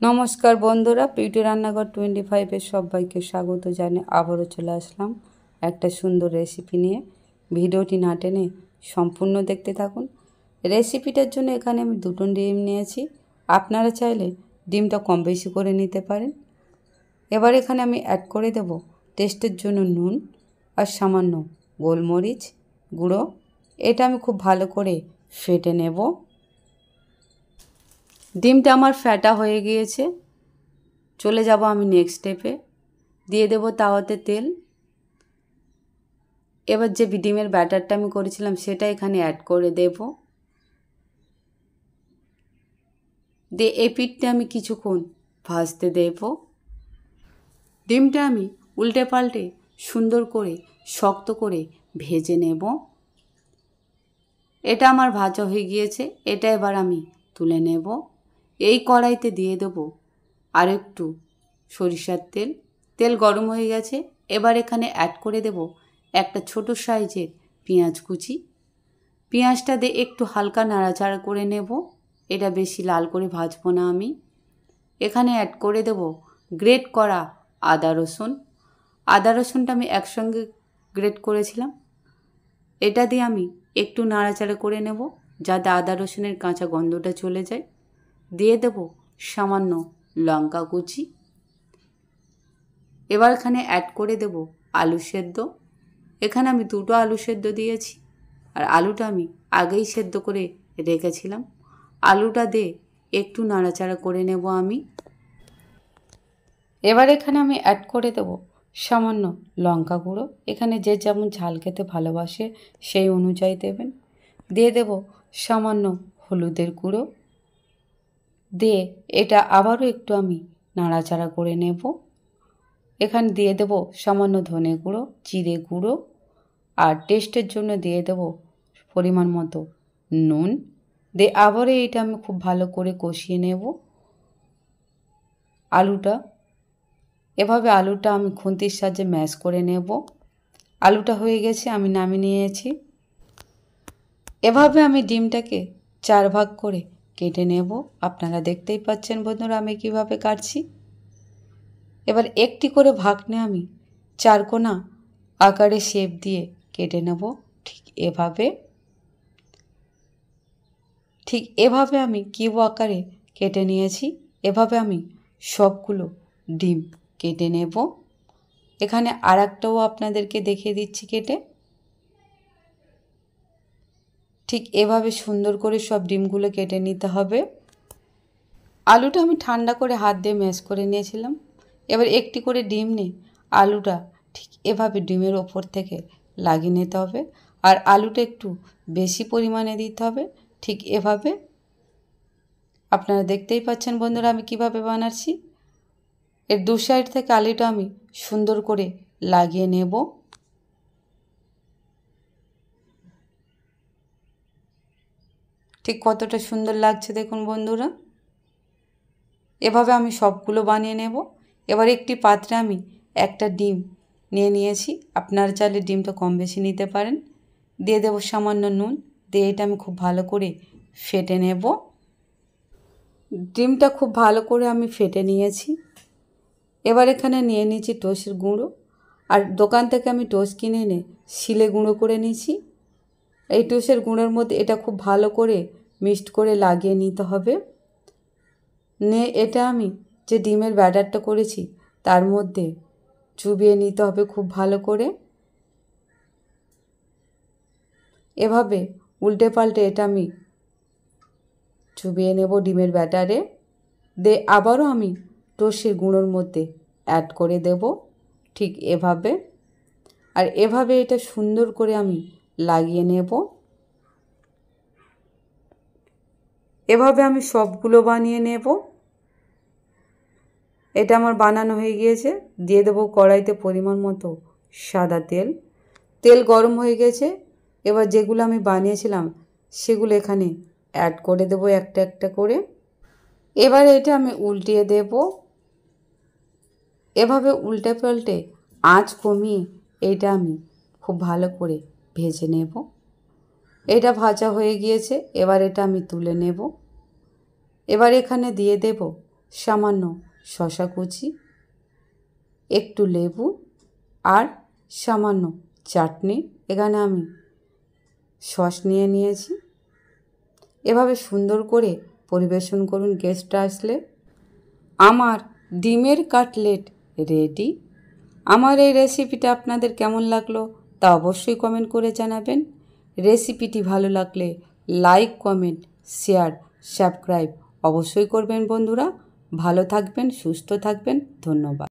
নমস্কার বন্ধুরা, পিউটি রান্নাঘর 25-এর সবাইকে স্বাগত জানিয়ে আবারও চলে আসলাম একটা সুন্দর রেসিপি নিয়ে। ভিডিওটি না টেনে সম্পূর্ণ দেখতে থাকুন। রেসিপিটার জন্য এখানে আমি 2টো ডিম নিয়েছি। আপনারা চাইলে ডিমটা কম বেশি করে নিতে পারেন। এবার এখানে আমি অ্যাড করে দেব টেস্টের জন্য নুন আর সামান্য গোলমরিচ গুঁড়ো। এটা আমি খুব ভালো করে ফেটে নেব। ডিমটা আমার ফ্যাটা হয়ে গিয়েছে। চলে যাব আমি নেক্সট স্টেপে। দিয়ে দেব তাওয়াতে তেল। এবার যে ডিমের ব্যাটারটা আমি করেছিলাম সেটা এখানে অ্যাড করে দেব। দিয়ে এই পিঠটা আমি কিছুক্ষণ ভাজতে দেব। ডিমটা আমি উল্টে পাল্টে সুন্দর করে শক্ত করে ভেজে নেব। এটা আমার ভাজা হয়ে গিয়েছে। এটা এবার আমি তুলে নেব। এই কড়াইতে দিয়ে দেব আর একটু সরিষার তেল। তেল গরম হয়ে গেছে। এবার এখানে অ্যাড করে দেব একটা ছোট সাইজের পেঁয়াজ কুচি। পেঁয়াজটা দিয়ে একটু হালকা নাড়াচাড়া করে নেব। এটা বেশি লাল করে ভাজবো না আমি। এখানে অ্যাড করে দেব গ্রেট করা আদা রসুন। আদা রসুনটা আমি একসঙ্গে গ্রেট করেছিলাম। এটা দিয়ে আমি একটু নাড়াচাড়া করে নেব যাতে আদা রসুনের কাঁচা গন্ধটা চলে যায়। দিয়ে দেব সামান্য লঙ্কা কুচি। এবার এখানে অ্যাড করে দেব আলু সেদ্ধ। এখানে আমি 2টো আলু সেদ্ধ দিয়েছি আর আলুটা আমি আগেই সেদ্ধ করে রেখেছিলাম। আলুটা দিয়ে একটু নাড়াচাড়া করে নেব আমি। এবার এখানে আমি অ্যাড করে দেব সামান্য লঙ্কা গুঁড়ো। এখানে যে যেমন ঝাল খেতে ভালোবাসে সেই অনুযায়ী দেবেন। দিয়ে দেব সামান্য হলুদের গুঁড়ো। দিয়ে এটা আবারও একটু আমি নাড়াচাড়া করে নেব। এখানে দিয়ে দেব সামান্য ধনে গুঁড়ো, জিরে গুঁড়ো আর টেস্টের জন্য দিয়ে দেব পরিমাণ মতো নুন। দিয়ে আবারও এটা আমি খুব ভালো করে কষিয়ে নেব আলুটা। এভাবে আলুটা আমি খুন্তির সাহায্যে ম্যাশ করে নেব। আলুটা হয়ে গেছে, আমি নামিয়ে নিয়েছি। এভাবে আমি ডিমটাকে 4 ভাগ করে কেটে নেব। আপনারা দেখতেই পাচ্ছেন বন্ধুরা আমি কিভাবে কাটছি। এবার একটি করে ভাগনে আমি 4 কোণা আকারে শেপ দিয়ে কেটে নেব। ঠিক এভাবে আমি কিউব আকারে কেটে নিয়েছি। এভাবে আমি সবগুলো ডিম কেটে নেব। এখানে আরেকটাও আপনাদেরকে দেখিয়ে দিচ্ছি কেটে। ঠিক এভাবে সুন্দর করে সব ডিমগুলো কেটে নিতে হবে। আলুটা আমি ঠান্ডা করে হাত দিয়ে ম্যাশ করে নিয়েছিলাম। এবার একটি করে ডিম নিয়ে আলুটা ঠিক এভাবে ডিমের ওপর থেকে লাগিয়ে নিতে হবে। আর আলুটা একটু বেশি পরিমাণে দিতে হবে। ঠিক এভাবে আপনারা দেখতেই পাচ্ছেন বন্ধুরা আমি কিভাবে বানাচ্ছি। এর 2 সাইড থেকে আলুটা আমি সুন্দর করে লাগিয়ে নেব। ঠিক কতটা সুন্দর লাগছে দেখুন বন্ধুরা। এভাবে আমি সবগুলো বানিয়ে নেব। এবার একটি পাত্রে আমি একটা ডিম নিয়েছি। আপনারা চাইলে ডিমটা কম বেশি নিতে পারেন। দিয়ে দেব সামান্য নুন। দিয়ে এটা আমি খুব ভালো করে ফেটে নেব। ডিমটা খুব ভালো করে আমি ফেটে নিয়েছি। এবার এখানে নিয়ে নিয়েছি টোস্টের গুঁড়ো। আর দোকান থেকে আমি টোস্ট কিনে এনে শিলে গুঁড়ো করে নিয়েছি। এই টোস্টের গুঁড়োর মধ্যে এটা খুব ভালো করে মিক্সড করে লাগিয়ে নিতে হবে। এটা আমি যে ডিমের ব্যাটারটা করেছি তার মধ্যে চুবিয়ে নিতে হবে খুব ভালো করে। এভাবে উল্টে পাল্টে এটা আমি চুবিয়ে নেব ডিমের ব্যাটারে। দিয়ে আবারও আমি টোস্টের গুঁড়োর মধ্যে অ্যাড করে দেব ঠিক এভাবে। আর এভাবে এটা সুন্দর করে আমি লাগিয়ে নেব। এভাবে আমি সবগুলো বানিয়ে নেব। এটা আমার বানানো হয়ে গিয়েছে। দিয়ে দেবো কড়াইতে পরিমাণ মতো সাদা তেল। তেল গরম হয়ে গেছে। এবার যেগুলো আমি বানিয়েছিলাম সেগুলো এখানে অ্যাড করে দেবো একটা একটা করে। এবার এটা আমি উল্টিয়ে দেব। এভাবে উল্টে পাল্টে আঁচ কমিয়ে এটা আমি খুব ভালো করে ভেজে নেব। এটা ভাজা হয়ে গিয়েছে। এবার এটা আমি তুলে নেব। এবার এখানে দিয়ে দেব সামান্য শসা কুচি, একটু লেবু আর সামান্য চাটনি। এখানে আমি সস নিয়ে নিয়েছি। এভাবে সুন্দর করে পরিবেশন করুন গেস্ট আসলে। আমার ডিমের কাটলেট রেডি। আমার এই রেসিপিটা আপনাদের কেমন লাগলো তা অবশ্যই কমেন্ট করে জানাবেন। রেসিপিটি ভালো লাগলে লাইক, কমেন্ট, শেয়ার, সাবস্ক্রাইব অবশ্যই করবেন বন্ধুরা। ভালো থাকবেন, সুস্থ থাকবেন। ধন্যবাদ।